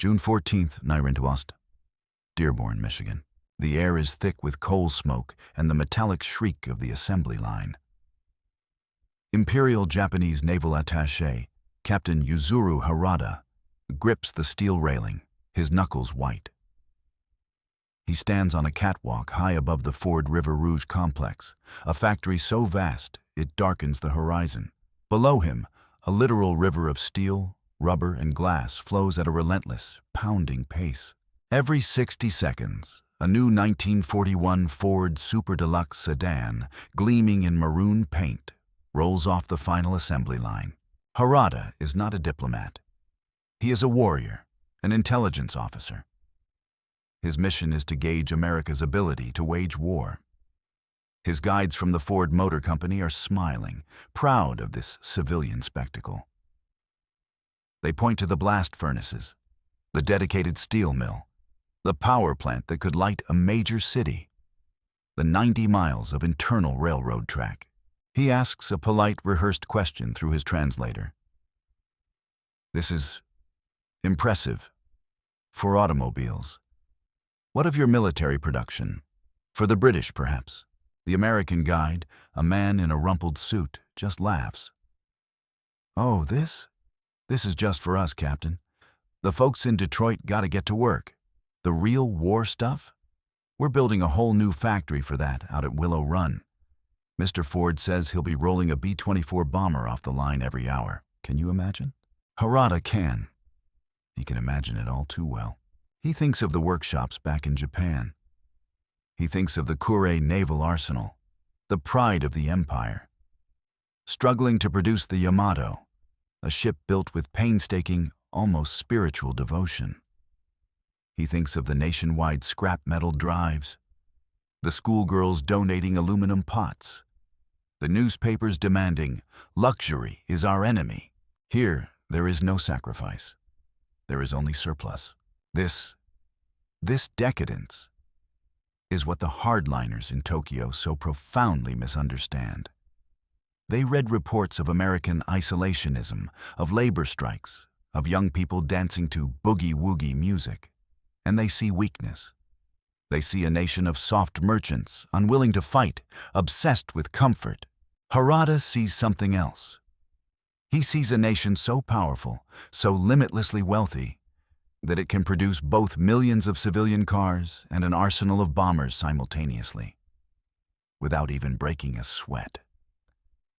June 14th, Nyrintwast, Dearborn, Michigan. The air is thick with coal smoke and the metallic shriek of the assembly line. Imperial Japanese Naval Attaché, Captain Yuzuru Harada, grips the steel railing, his knuckles white. He stands on a catwalk high above the Ford River Rouge complex, a factory so vast it darkens the horizon. Below him, a literal river of steel, rubber, and glass flows at a relentless, pounding pace. Every 60 seconds, a new 1941 Ford Super Deluxe sedan, gleaming in maroon paint, rolls off the final assembly line. Harada is not a diplomat. He is a warrior, an intelligence officer. His mission is to gauge America's ability to wage war. His guides from the Ford Motor Company are smiling, proud of this civilian spectacle. They point to the blast furnaces, the dedicated steel mill, the power plant that could light a major city, the 90 miles of internal railroad track. He asks a polite, rehearsed question through his translator. This is impressive. For automobiles. What of your military production? For the British, perhaps? The American guide, a man in a rumpled suit, just laughs. Oh, this is just for us, Captain. The folks in Detroit gotta get to work. The real war stuff? We're building a whole new factory for that out at Willow Run. Mr. Ford says he'll be rolling a B-24 bomber off the line every hour. Can you imagine? Harada can. He can imagine it all too well. He thinks of the workshops back in Japan. He thinks of the Kure naval arsenal, the pride of the empire. Struggling to produce the Yamato, a ship built with painstaking, almost spiritual devotion. He thinks of the nationwide scrap metal drives, the schoolgirls donating aluminum pots, the newspapers demanding, "Luxury is our enemy." Here, there is no sacrifice. There is only surplus. This decadence is what the hardliners in Tokyo so profoundly misunderstand. They read reports of American isolationism, of labor strikes, of young people dancing to boogie-woogie music, and they see weakness. They see a nation of soft merchants, unwilling to fight, obsessed with comfort. Harada sees something else. He sees a nation so powerful, so limitlessly wealthy, that it can produce both millions of civilian cars and an arsenal of bombers simultaneously, without even breaking a sweat.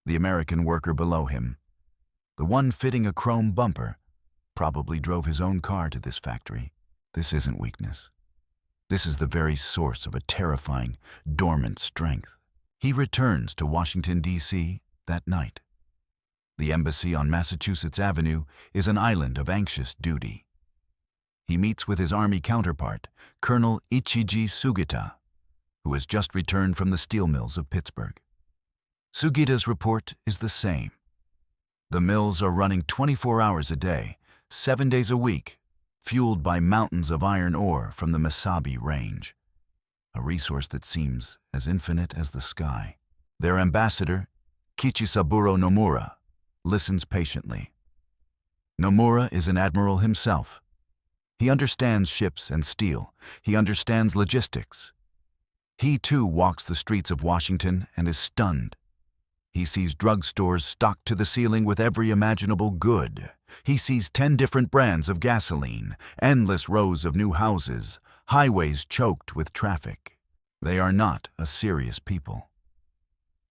The American worker below him, the one fitting a chrome bumper, probably drove his own car to this factory. This isn't weakness. This is the very source of a terrifying, dormant strength. He returns to Washington, D.C. that night. The embassy on Massachusetts Avenue is an island of anxious duty. He meets with his army counterpart, Colonel Ichiji Sugita, who has just returned from the steel mills of Pittsburgh. Sugita's report is the same. The mills are running 24 hours a day, 7 days a week, fueled by mountains of iron ore from the Misabi Range, a resource that seems as infinite as the sky. Their ambassador, Saburo Nomura, listens patiently. Nomura is an admiral himself. He understands ships and steel. He understands logistics. He too walks the streets of Washington and is stunned. He sees drugstores stocked to the ceiling with every imaginable good. He sees 10 different brands of gasoline, endless rows of new houses, highways choked with traffic. They are not a serious people.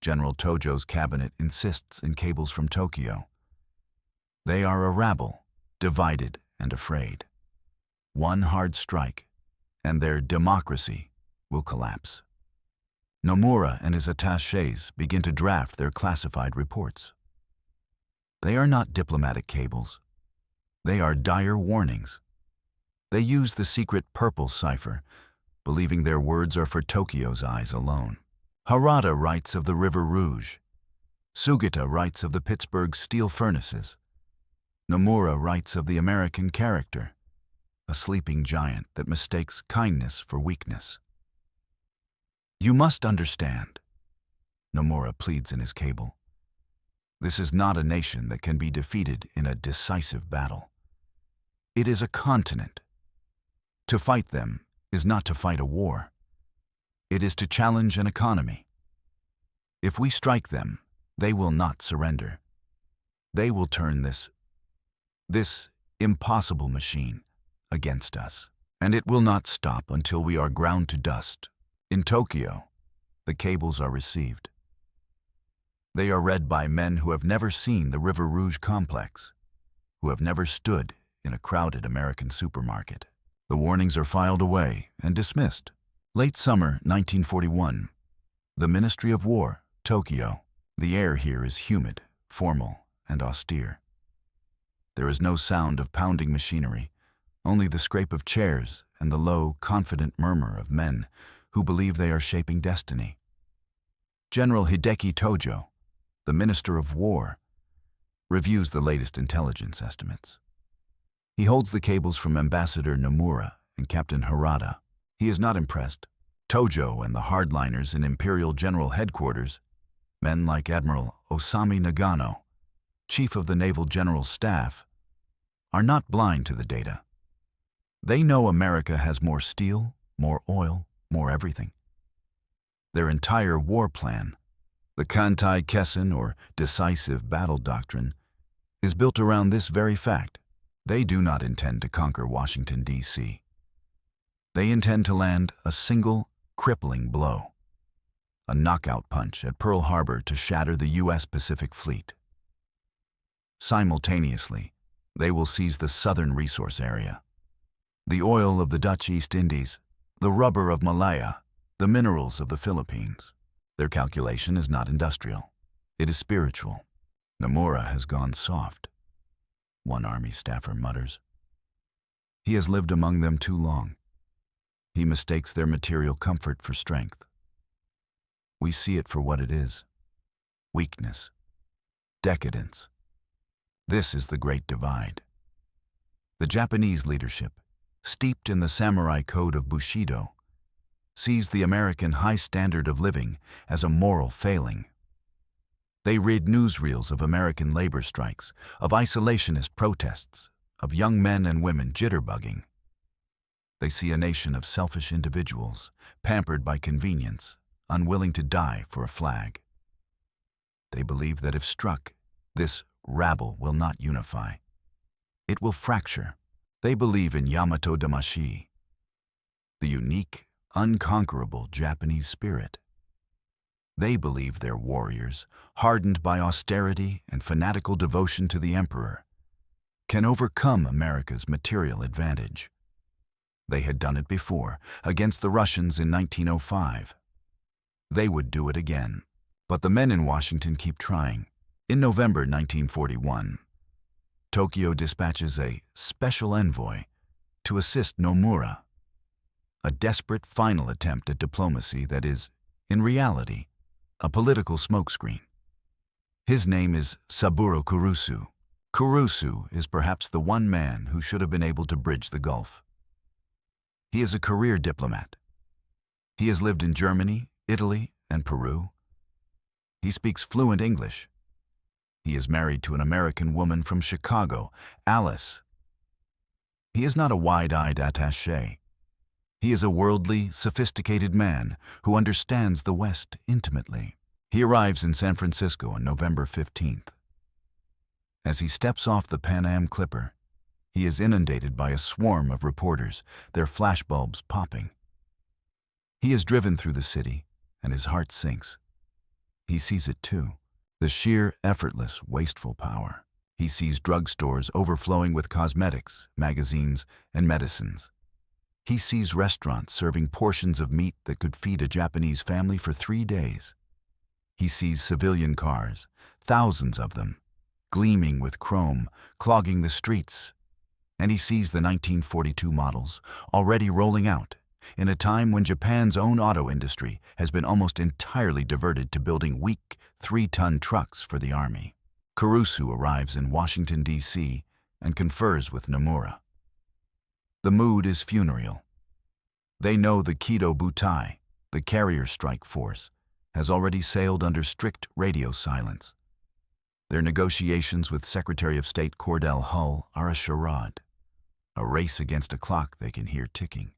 General Tojo's cabinet insists in cables from Tokyo. They are a rabble, divided and afraid. One hard strike, and their democracy will collapse. Nomura and his attachés begin to draft their classified reports. They are not diplomatic cables. They are dire warnings. They use the secret purple cipher, believing their words are for Tokyo's eyes alone. Harada writes of the River Rouge. Sugita writes of the Pittsburgh steel furnaces. Nomura writes of the American character, a sleeping giant that mistakes kindness for weakness. You must understand, Nomura pleads in his cable. This is not a nation that can be defeated in a decisive battle. It is a continent, To fight them is not to fight a war. It is to challenge an economy. If we strike them, they will not surrender. They will turn this impossible machine against us. And it will not stop until we are ground to dust. In Tokyo, the cables are received. They are read by men who have never seen the River Rouge complex, who have never stood in a crowded American supermarket. The warnings are filed away and dismissed. Late summer 1941. The Ministry of War, Tokyo. The air here is humid, formal, and austere. There is no sound of pounding machinery, only the scrape of chairs and the low, confident murmur of men who believe they are shaping destiny. General Hideki Tojo, the Minister of War, reviews the latest intelligence estimates. He holds the cables from Ambassador Nomura and Captain Harada. He is not impressed. Tojo and the hardliners in Imperial General Headquarters, men like Admiral Osami Nagano, Chief of the Naval General Staff, are not blind to the data. They know America has more steel, more oil, more everything. Their entire war plan, the Kantai Kessen or decisive battle doctrine, is built around this very fact. They do not intend to conquer Washington, D.C. They intend to land a single, crippling blow, a knockout punch at Pearl Harbor to shatter the U.S. Pacific Fleet. Simultaneously, they will seize the southern resource area, the oil of the Dutch East Indies, the rubber of Malaya, the minerals of the Philippines. Their calculation is not industrial. It is spiritual. Nomura has gone soft, one Army staffer mutters. He has lived among them too long. He mistakes their material comfort for strength. We see it for what it is: weakness, decadence. This is the great divide. The Japanese leadership, steeped in the samurai code of Bushido, sees the American high standard of living as a moral failing. They read newsreels of American labor strikes, of isolationist protests, of young men and women jitterbugging. They see a nation of selfish individuals, pampered by convenience, unwilling to die for a flag. They believe that if struck, this rabble will not unify. It will fracture. They believe in Yamato Damashi, the unique, unconquerable Japanese spirit. They believe their warriors, hardened by austerity and fanatical devotion to the emperor, can overcome America's material advantage. They had done it before, against the Russians in 1905. They would do it again. But the men in Washington keep trying. In November 1941, Tokyo dispatches a special envoy to assist Nomura, a desperate final attempt at diplomacy that is, in reality, a political smokescreen. His name is Saburo Kurusu. Kurusu is perhaps the one man who should have been able to bridge the gulf. He is a career diplomat. He has lived in Germany, Italy, and Peru. He speaks fluent English. He is married to an American woman from Chicago, Alice. He is not a wide-eyed attaché. He is a worldly, sophisticated man who understands the West intimately. He arrives in San Francisco on November 15th. As he steps off the Pan Am Clipper, he is inundated by a swarm of reporters, their flashbulbs popping. He is driven through the city, and his heart sinks. He sees it too, the sheer, effortless, wasteful power. He sees drugstores overflowing with cosmetics, magazines, and medicines. He sees restaurants serving portions of meat that could feed a Japanese family for 3 days. He sees civilian cars, thousands of them, gleaming with chrome, clogging the streets. And he sees the 1942 models already rolling out in a time when Japan's own auto industry has been almost entirely diverted to building weak 3-ton trucks for the army. Kurusu arrives in Washington, D.C. and confers with Nomura. The mood is funereal. They know the Kido Butai, the carrier strike force, has already sailed under strict radio silence. Their negotiations with Secretary of State Cordell Hull are a charade. a race against a clock they can hear ticking.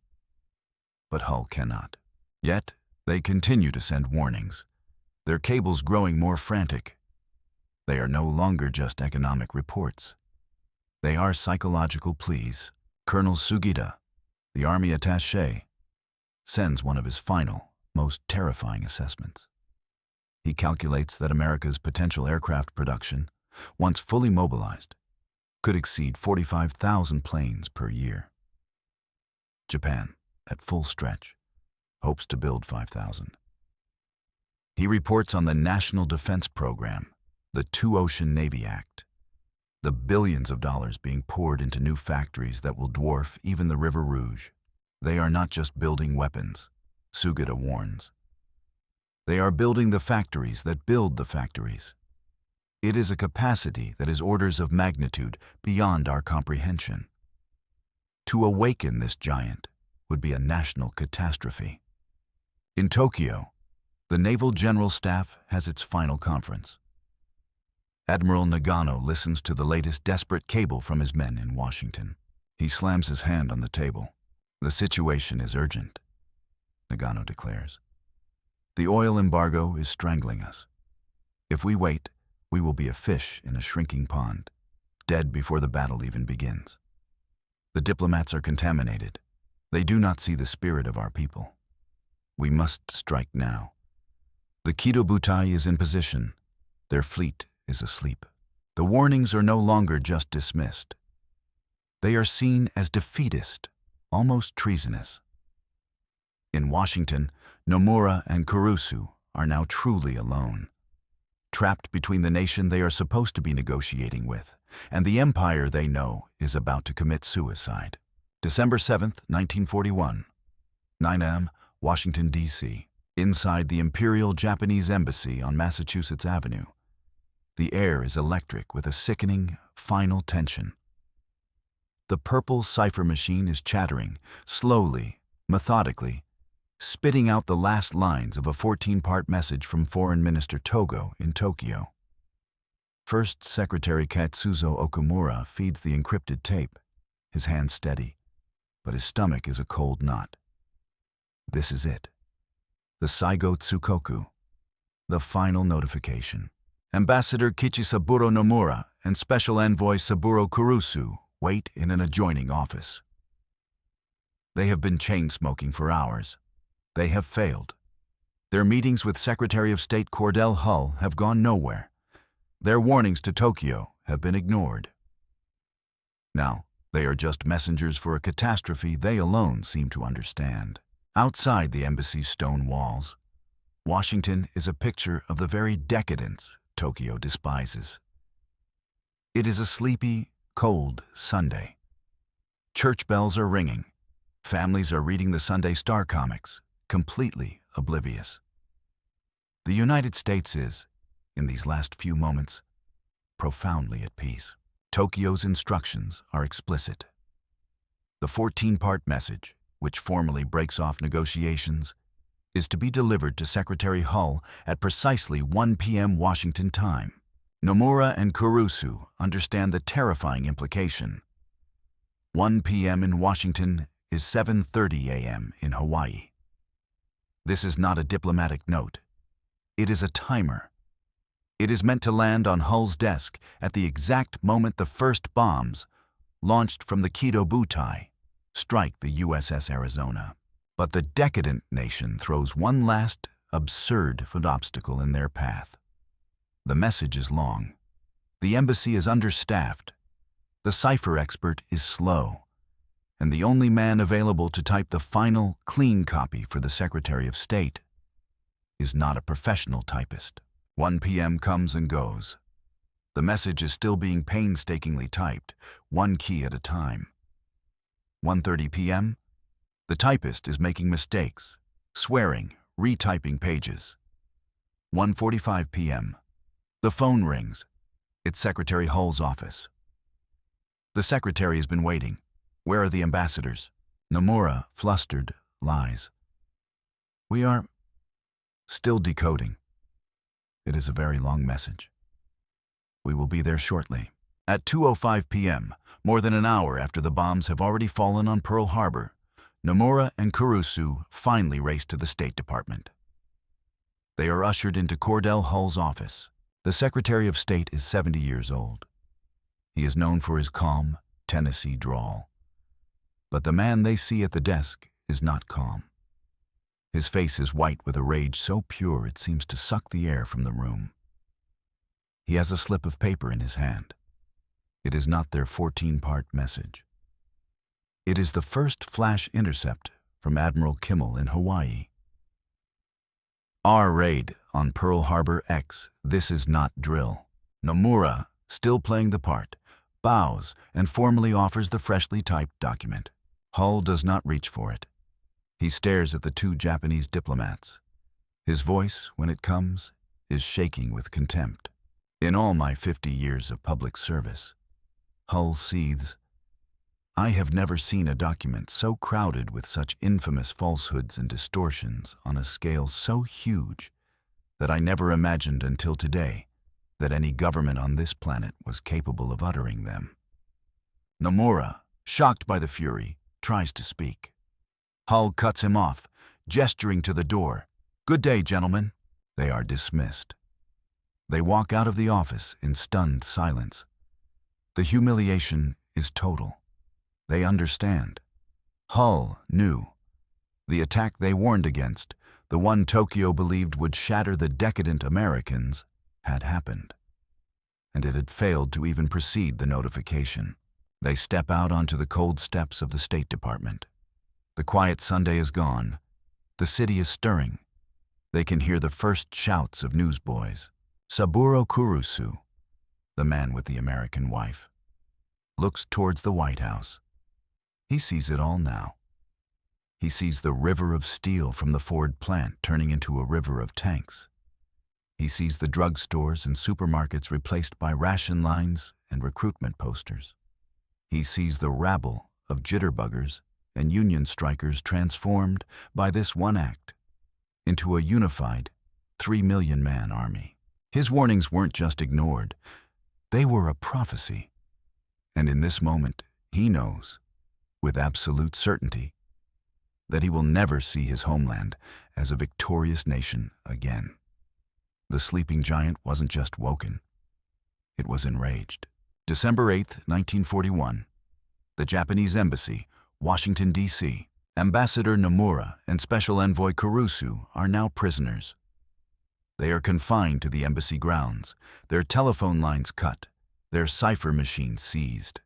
But Hull cannot. Yet, they continue to send warnings, their cables growing more frantic. They are no longer just economic reports. They are psychological pleas. Colonel Sugita, the army attaché, sends one of his final, most terrifying assessments. He calculates that America's potential aircraft production, once fully mobilized, could exceed 45,000 planes per year. Japan, at full stretch, hopes to build 5,000. He reports on the National Defense Program, the Two-Ocean Navy Act, the billions of dollars being poured into new factories that will dwarf even the River Rouge. They are not just building weapons, Sugita warns. They are building the factories that build the factories. It is a capacity that is orders of magnitude beyond our comprehension. To awaken this giant would be a national catastrophe. In Tokyo, the Naval General Staff has its final conference. Admiral Nagano listens to the latest desperate cable from his men in Washington. He slams his hand on the table. The situation is urgent, Nagano declares. The oil embargo is strangling us. If we wait, we will be a fish in a shrinking pond, dead before the battle even begins. The diplomats are contaminated. They do not see the spirit of our people. We must strike now. The Kido Butai is in position. Their fleet is asleep. The warnings are no longer just dismissed. They are seen as defeatist, almost treasonous. In Washington, Nomura and Kurusu are now truly alone, trapped between the nation they are supposed to be negotiating with and the empire they know is about to commit suicide. December 7th, 1941, 9 a.m., Washington, D.C. Inside the Imperial Japanese Embassy on Massachusetts Avenue, the air is electric with a sickening, final tension. The purple cipher machine is chattering, slowly, methodically, spitting out the last lines of a 14-part message from Foreign Minister Togo in Tokyo. First Secretary Katsuzo Okamura feeds the encrypted tape, his hand steady, but his stomach is a cold knot. This is it. The Saigo Tsukoku, the final notification. Ambassador Saburo Nomura and Special Envoy Saburo Kurusu wait in an adjoining office. They have been chain-smoking for hours. They have failed. Their meetings with Secretary of State Cordell Hull have gone nowhere. Their warnings to Tokyo have been ignored. Now, they are just messengers for a catastrophe they alone seem to understand. Outside the embassy's stone walls, Washington is a picture of the very decadence Tokyo despises. It is a sleepy, cold Sunday. Church bells are ringing. Families are reading the Sunday Star comics, completely oblivious. The United States is, in these last few moments, profoundly at peace. Tokyo's instructions are explicit. The 14-part message, which formally breaks off negotiations, is to be delivered to Secretary Hull at precisely 1 p.m. Washington time. Nomura and Kurusu understand the terrifying implication. 1 p.m. in Washington is 7:30 a.m. in Hawaii. This is not a diplomatic note. It is a timer. It is meant to land on Hull's desk at the exact moment the first bombs, launched from the Kido Butai, strike the USS Arizona. But the decadent nation throws one last, absurd obstacle in their path. The message is long. The embassy is understaffed. The cipher expert is slow. And the only man available to type the final, clean copy for the Secretary of State is not a professional typist. 1 p.m. comes and goes. The message is still being painstakingly typed, one key at a time. 1:30 p.m., the typist is making mistakes, swearing, retyping pages. 1:45 p.m., the phone rings. It's Secretary Hull's office. The secretary has been waiting. Where are the ambassadors? Nomura, flustered, lies. We are still decoding. It is a very long message. We will be there shortly. At 2:05 p.m., more than an hour after the bombs have already fallen on Pearl Harbor, Nomura and Kurusu finally race to the State Department. They are ushered into Cordell Hull's office. The Secretary of State is 70 years old. He is known for his calm, Tennessee drawl. But the man they see at the desk is not calm. His face is white with a rage so pure it seems to suck the air from the room. He has a slip of paper in his hand. It is not their 14-part message. It is the first flash intercept from Admiral Kimmel in Hawaii. Our raid on Pearl Harbor X, this is not drill. Nomura, still playing the part, bows and formally offers the freshly typed document. Hull does not reach for it. He stares at the two Japanese diplomats. His voice, when it comes, is shaking with contempt. In all my 50 years of public service, Hull seethes, I have never seen a document so crowded with such infamous falsehoods and distortions on a scale so huge that I never imagined until today that any government on this planet was capable of uttering them. Nomura, shocked by the fury, tries to speak. Hull cuts him off, gesturing to the door. Good day, gentlemen. They are dismissed. They walk out of the office in stunned silence. The humiliation is total. They understand. Hull knew. The attack they warned against, the one Tokyo believed would shatter the decadent Americans, had happened. And it had failed to even precede the notification. They step out onto the cold steps of the State Department. The quiet Sunday is gone. The city is stirring. They can hear the first shouts of newsboys. Saburo Kurusu, the man with the American wife, looks towards the White House. He sees it all now. He sees the river of steel from the Ford plant turning into a river of tanks. He sees the drugstores and supermarkets replaced by ration lines and recruitment posters. He sees the rabble of jitterbuggers and union strikers transformed by this one act into a unified 3 million-man army. His warnings weren't just ignored. They were a prophecy. And in this moment, he knows, with absolute certainty, that he will never see his homeland as a victorious nation again. The sleeping giant wasn't just woken. It was enraged. December 8, 1941. The Japanese Embassy, Washington, D.C. Ambassador Nomura and Special Envoy Kurusu are now prisoners. They are confined to the embassy grounds, their telephone lines cut, their cipher machine seized.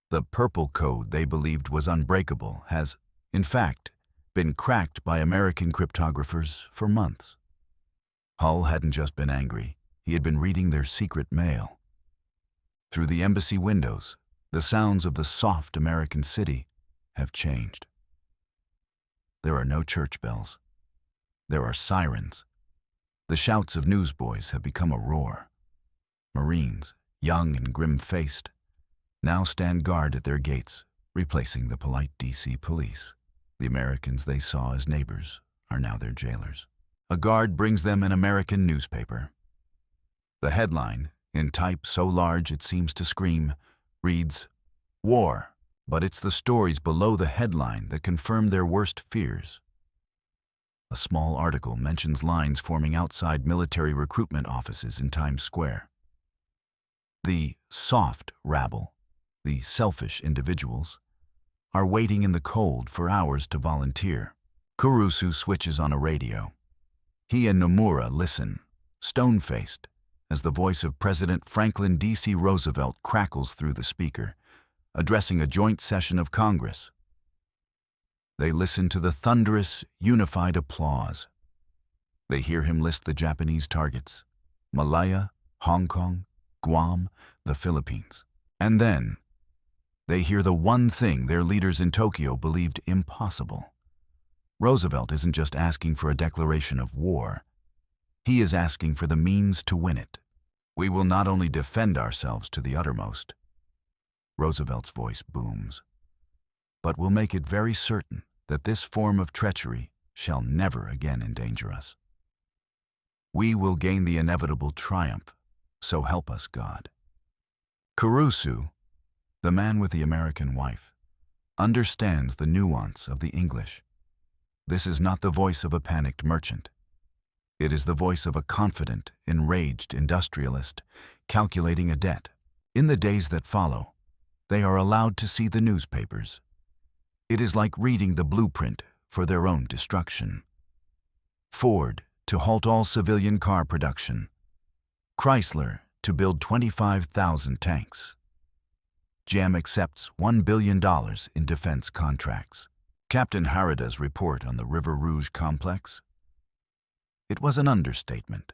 The purple code they believed was unbreakable has, in fact, been cracked by American cryptographers for months. Hull hadn't just been angry, he had been reading their secret mail. Through the embassy windows, the sounds of the soft American city have changed. There are no church bells. There are sirens. The shouts of newsboys have become a roar. Marines, young and grim-faced, now stand guard at their gates, replacing the polite D.C. police. The Americans they saw as neighbors are now their jailers. A guard brings them an American newspaper. The headline, in type so large it seems to scream, reads, "War," but it's the stories below the headline that confirm their worst fears. A small article mentions lines forming outside military recruitment offices in Times Square. The soft rabble, the selfish individuals, are waiting in the cold for hours to volunteer. Kurusu switches on a radio. He and Nomura listen, stone-faced, as the voice of President Franklin D.C. Roosevelt crackles through the speaker, addressing a joint session of Congress. They listen to the thunderous, unified applause. They hear him list the Japanese targets: Malaya, Hong Kong, Guam, the Philippines. And then, they hear the one thing their leaders in Tokyo believed impossible. Roosevelt isn't just asking for a declaration of war. He is asking for the means to win it. We will not only defend ourselves to the uttermost, Roosevelt's voice booms, but will make it very certain that this form of treachery shall never again endanger us. We will gain the inevitable triumph, so help us God. Kurusu, the man with the American wife, understands the nuance of the English. This is not the voice of a panicked merchant. It is the voice of a confident, enraged industrialist calculating a debt. In the days that follow, they are allowed to see the newspapers. It is like reading the blueprint for their own destruction. Ford to halt all civilian car production. Chrysler to build 25,000 tanks. GM accepts $1 billion in defense contracts. Captain Harada's report on the River Rouge complex? It was an understatement.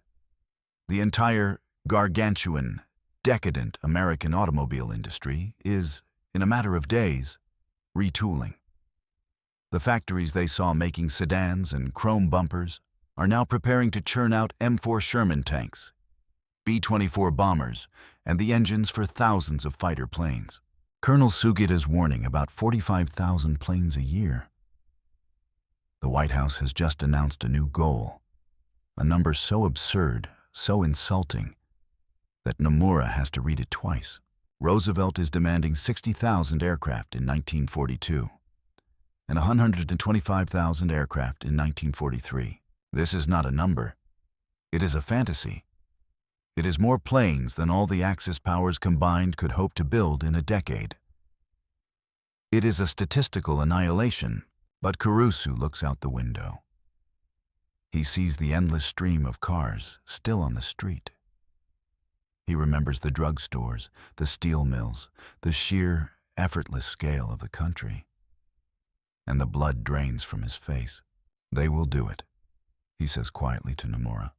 The entire gargantuan, decadent American automobile industry is, in a matter of days, retooling. The factories they saw making sedans and chrome bumpers are now preparing to churn out M4 Sherman tanks, B-24 bombers, and the engines for thousands of fighter planes. Colonel Sugida's warning about 45,000 planes a year. The White House has just announced a new goal, a number so absurd, so insulting, that Nomura has to read it twice. Roosevelt is demanding 60,000 aircraft in 1942 and 125,000 aircraft in 1943. This is not a number. It is a fantasy. It is more planes than all the Axis powers combined could hope to build in a decade. It is a statistical annihilation, but Kurusu looks out the window. He sees the endless stream of cars still on the street. He remembers the drugstores, the steel mills, the sheer, effortless scale of the country. And the blood drains from his face. They will do it, he says quietly to Nomura.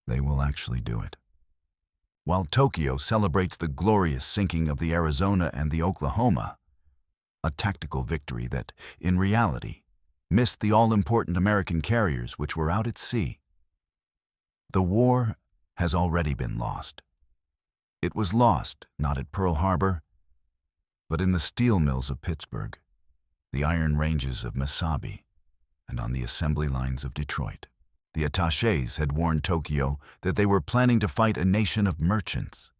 They will actually do it. While Tokyo celebrates the glorious sinking of the Arizona and the Oklahoma, a tactical victory that, in reality, missed the all-important American carriers which were out at sea. The war has already been lost. It was lost not at Pearl Harbor, but in the steel mills of Pittsburgh, the iron ranges of Misabi, and on the assembly lines of Detroit. The attachés had warned Tokyo that they were planning to fight a nation of merchants.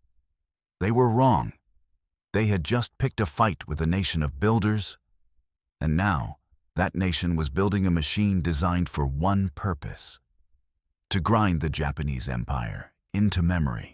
They were wrong. They had just picked a fight with a nation of builders, and now that nation was building a machine designed for one purpose: to grind the Japanese empire into memory.